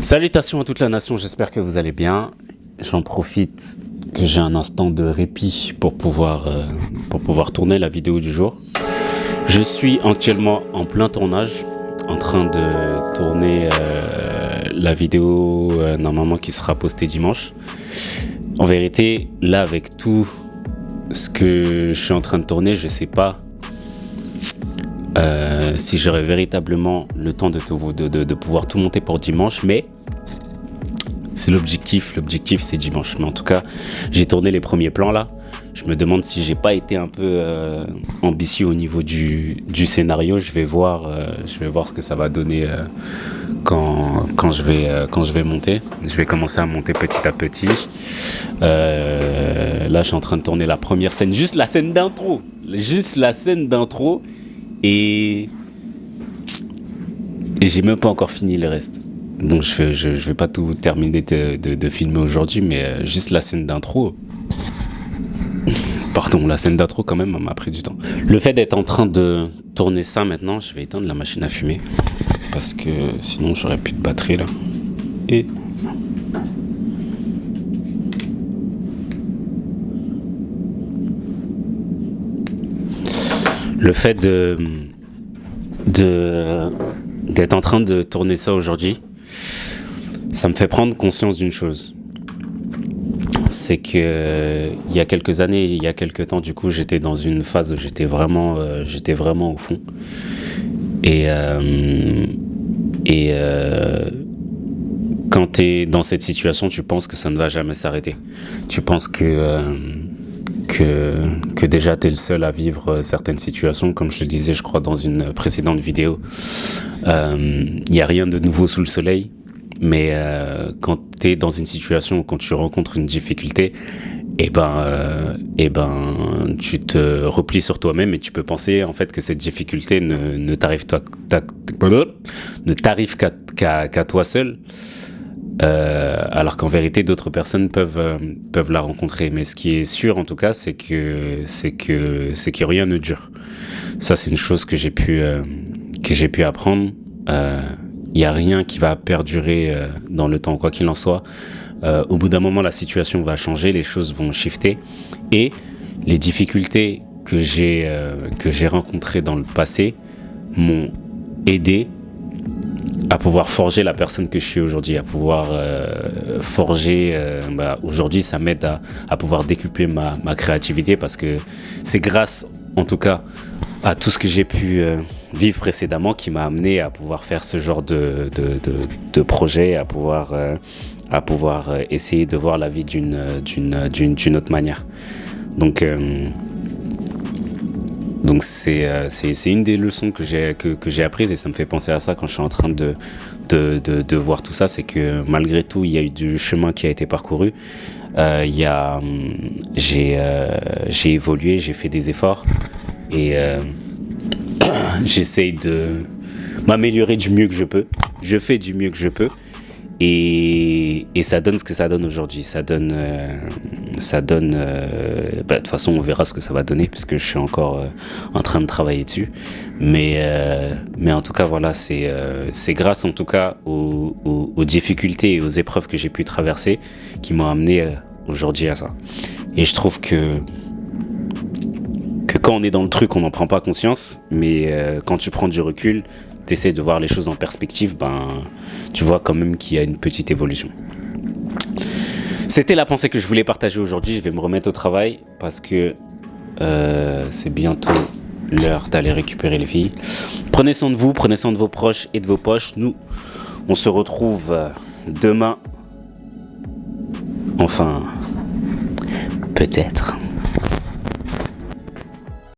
Salutations à toute la nation, j'espère que vous allez bien. J'en profite que j'ai un instant de répit pour pouvoir tourner la vidéo du jour. Je suis actuellement en plein tournage, en train de tourner la vidéo normalement qui sera postée dimanche. En vérité, là avec tout ce que je suis en train de tourner, je sais pas si j'aurai véritablement le temps de pouvoir tout monter pour dimanche, mais c'est l'objectif c'est dimanche. Mais en tout cas, j'ai tourné les premiers plans là. Je me demande si j'ai pas été un peu ambitieux au niveau du scénario. Je vais voir ce que ça va donner quand je vais monter. Je vais commencer à monter petit à petit. Là, je suis en train de tourner la première scène, juste la scène d'intro, et j'ai même pas encore fini le reste. Donc je vais pas tout terminer de filmer aujourd'hui, mais juste la scène d'intro. Pardon, la scène d'intro quand même m'a pris du temps. Le fait d'être en train de tourner ça maintenant, je vais éteindre la machine à fumer parce que sinon j'aurais plus de batterie là. Et le fait d'être en train de tourner ça aujourd'hui, ça me fait prendre conscience d'une chose. C'est que il y a quelques années, il y a quelques temps, du coup, j'étais dans une phase où j'étais vraiment au fond. Quand tu es dans cette situation, tu penses que ça ne va jamais s'arrêter. Tu penses que déjà tu es le seul à vivre certaines situations, comme je le disais, je crois, dans une précédente vidéo. Il n'y a rien de nouveau sous le soleil. Mais quand tu es dans une situation où quand tu rencontres une difficulté, tu te replies sur toi-même et tu peux penser en fait que cette difficulté ne t'arrive qu'à toi seul, alors qu'en vérité d'autres personnes peuvent la rencontrer. Mais ce qui est sûr en tout cas, c'est que rien ne dure. Ça, c'est une chose que j'ai pu apprendre. Il n'y a rien qui va perdurer dans le temps, quoi qu'il en soit. Au bout d'un moment, la situation va changer, les choses vont shifter. Et les difficultés que j'ai rencontrées dans le passé m'ont aidé à pouvoir forger la personne que je suis aujourd'hui, à pouvoir forger... aujourd'hui, ça m'aide à pouvoir décupler ma créativité parce que c'est grâce, en tout cas, à tout ce que j'ai pu vivre précédemment qui m'a amené à pouvoir faire ce genre de projet, à pouvoir essayer de voir la vie d'une autre manière. Donc c'est une des leçons que j'ai apprises et ça me fait penser à ça quand je suis en train de voir tout ça, c'est que malgré tout il y a eu du chemin qui a été parcouru. J'ai évolué, j'ai fait des efforts et j'essaye de m'améliorer du mieux que je peux. Je fais du mieux que je peux et ça donne ce que ça donne aujourd'hui. Ça donne de toute façon on verra ce que ça va donner puisque je suis encore en train de travailler dessus. Mais en tout cas voilà, c'est grâce en tout cas aux difficultés et aux épreuves que j'ai pu traverser qui m'ont amené aujourd'hui à ça. Et je trouve que quand on est dans le truc, on n'en prend pas conscience, mais quand tu prends du recul, tu essaies de voir les choses en perspective, tu vois quand même qu'il y a une petite évolution. C'était la pensée que je voulais partager aujourd'hui. Je vais me remettre au travail parce que c'est bientôt l'heure d'aller récupérer les filles. Prenez soin de vous, prenez soin de vos proches et de vos poches. Nous, on se retrouve demain. Enfin, peut-être.